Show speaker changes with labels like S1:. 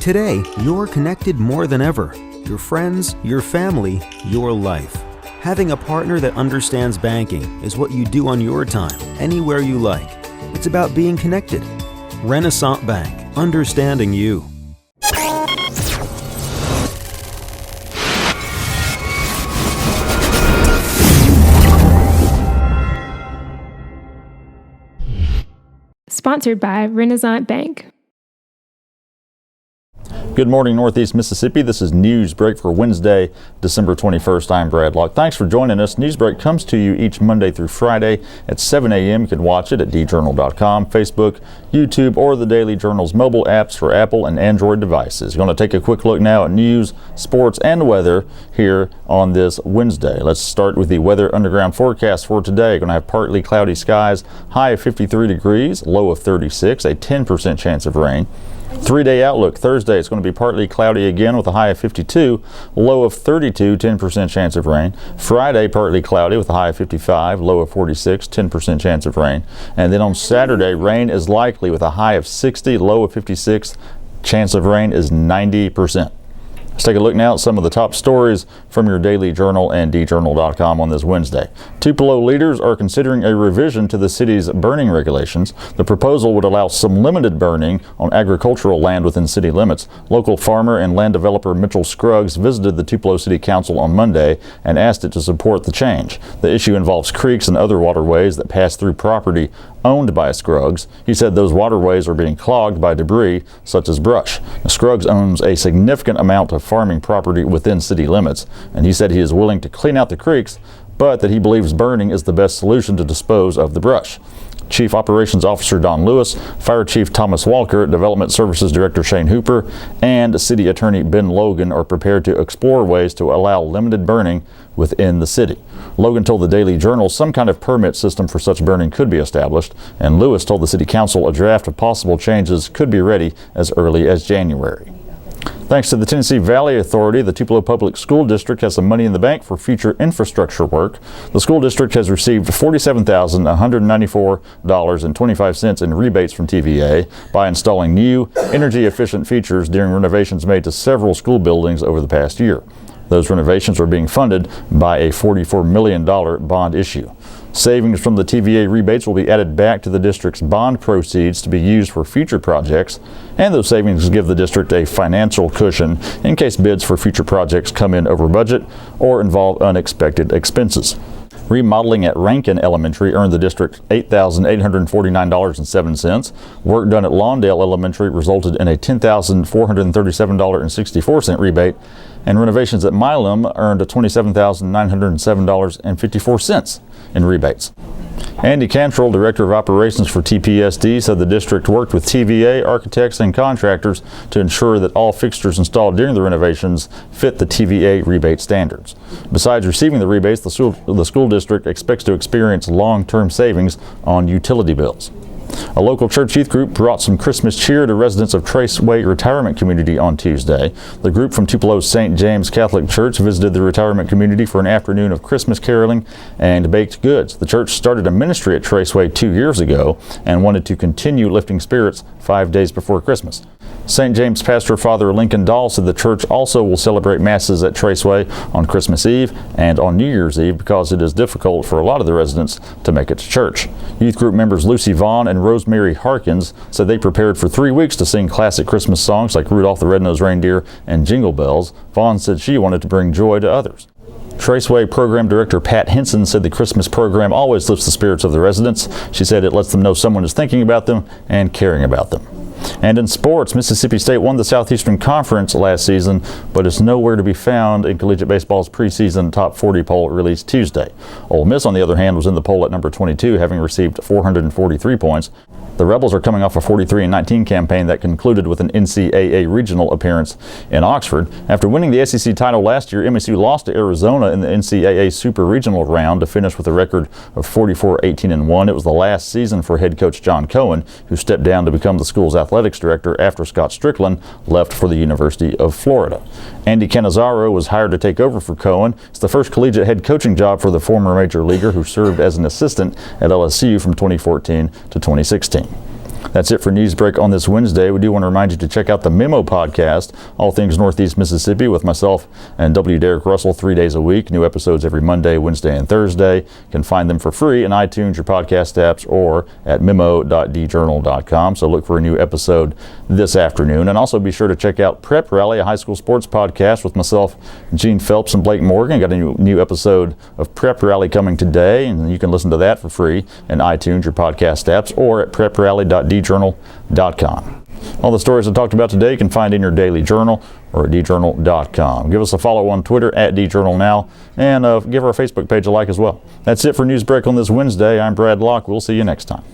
S1: Today, you're connected more than ever. Your friends, your family, your life. Having a partner that understands banking is what you do on your time, anywhere you like. It's about being connected. Renaissance Bank, understanding you.
S2: Sponsored by Renaissance Bank.
S3: Good morning, Northeast Mississippi. This is Newsbreak for Wednesday, December 21st. I'm Brad Locke. Thanks for joining us. Newsbreak comes to you each Monday through Friday at 7 a.m. You can watch it at djournal.com, Facebook, YouTube, or the Daily Journal's mobile apps for Apple and Android devices. We're going to take a quick look now at news, sports, and weather here on this Wednesday. Let's start with the weather underground forecast for today. Going to have partly cloudy skies, high of 53 degrees, low of 36, a 10% chance of rain. 3-day outlook. Thursday, it's going to be partly cloudy again with a high of 52, low of 32, 10% chance of rain. Friday, partly cloudy with a high of 55, low of 46, 10% chance of rain. And then on Saturday, rain is likely with a high of 60, low of 56, chance of rain is 90%. Let's take a look now at some of the top stories from your Daily Journal and djournal.com on this Wednesday. Tupelo leaders are considering a revision to the city's burning regulations. The proposal would allow some limited burning on agricultural land within city limits. Local farmer and land developer Mitchell Scruggs visited the Tupelo City Council on Monday and asked it to support the change. The issue involves creeks and other waterways that pass through property owned by Scruggs. He said those waterways are being clogged by debris such as brush. Now, Scruggs owns a significant amount of farming property within city limits, and he said he is willing to clean out the creeks, but that he believes burning is the best solution to dispose of the brush. Chief Operations Officer Don Lewis, Fire Chief Thomas Walker, Development Services Director Shane Hooper, and City Attorney Ben Logan are prepared to explore ways to allow limited burning within the city. Logan told the Daily Journal some kind of permit system for such burning could be established, and Lewis told the City Council a draft of possible changes could be ready as early as January. Thanks to the Tennessee Valley Authority, the Tupelo Public School District has some money in the bank for future infrastructure work. The school district has received $47,194.25 in rebates from TVA by installing new, energy-efficient features during renovations made to several school buildings over the past year. Those renovations are being funded by a $44 million bond issue. Savings from the TVA rebates will be added back to the district's bond proceeds to be used for future projects, and those savings give the district a financial cushion in case bids for future projects come in over budget or involve unexpected expenses. Remodeling at Rankin Elementary earned the district $8,849.07. Work done at Lawndale Elementary resulted in a $10,437.64 rebate, and renovations at Milam earned $27,907.54 in rebates. Andy Cantrell, Director of Operations for TPSD, said the district worked with TVA, architects, and contractors to ensure that all fixtures installed during the renovations fit the TVA rebate standards. Besides receiving the rebates, the school district expects to experience long-term savings on utility bills. A local church youth group brought some Christmas cheer to residents of Traceway Retirement Community on Tuesday. The group from Tupelo's St. James Catholic Church visited the retirement community for an afternoon of Christmas caroling and baked goods. The church started a ministry at Traceway 2 years ago and wanted to continue lifting spirits 5 days before Christmas. St. James pastor Father Lincoln Dahl said the church also will celebrate masses at Traceway on Christmas Eve and on New Year's Eve because it is difficult for a lot of the residents to make it to church. Youth group members Lucy Vaughn and Rosemary Harkins said they prepared for 3 weeks to sing classic Christmas songs like Rudolph the Red-Nosed Reindeer and Jingle Bells. Vaughn said she wanted to bring joy to others. Traceway Program Director Pat Henson said the Christmas program always lifts the spirits of the residents. She said it lets them know someone is thinking about them and caring about them. And in sports, Mississippi State won the Southeastern Conference last season, but is nowhere to be found in collegiate baseball's preseason top 40 poll released Tuesday. Ole Miss, on the other hand, was in the poll at number 22, having received 443 points. The Rebels are coming off a 43-19 campaign that concluded with an NCAA regional appearance in Oxford. After winning the SEC title last year, MSU lost to Arizona in the NCAA Super Regional round to finish with a record of 44-18-1. It was the last season for head coach John Cohen, who stepped down to become the school's athletics director after Scott Strickland left for the University of Florida. Andy Cannizaro was hired to take over for Cohen. It's the first collegiate head coaching job for the former major leaguer who served as an assistant at LSU from 2014 to 2016. That's it for Newsbreak on this Wednesday. We do want to remind you to check out the Memo podcast, all things Northeast Mississippi, with myself and W. Derek Russell 3 days a week. New episodes every Monday, Wednesday, and Thursday. You can find them for free in iTunes, your podcast apps, or at memo.djournal.com. So look for a new episode this afternoon. And also be sure to check out Prep Rally, a high school sports podcast with myself, Gene Phelps, and Blake Morgan. Got a new episode of Prep Rally coming today, and you can listen to that for free in iTunes, your podcast apps, or at preprally.djournal.com. All the stories I talked about today you can find in your Daily Journal or at djournal.com. Give us a follow on Twitter at djournalnow, and give our Facebook page a like as well. That's it for Newsbreak on this Wednesday. I'm Brad Locke. We'll see you next time.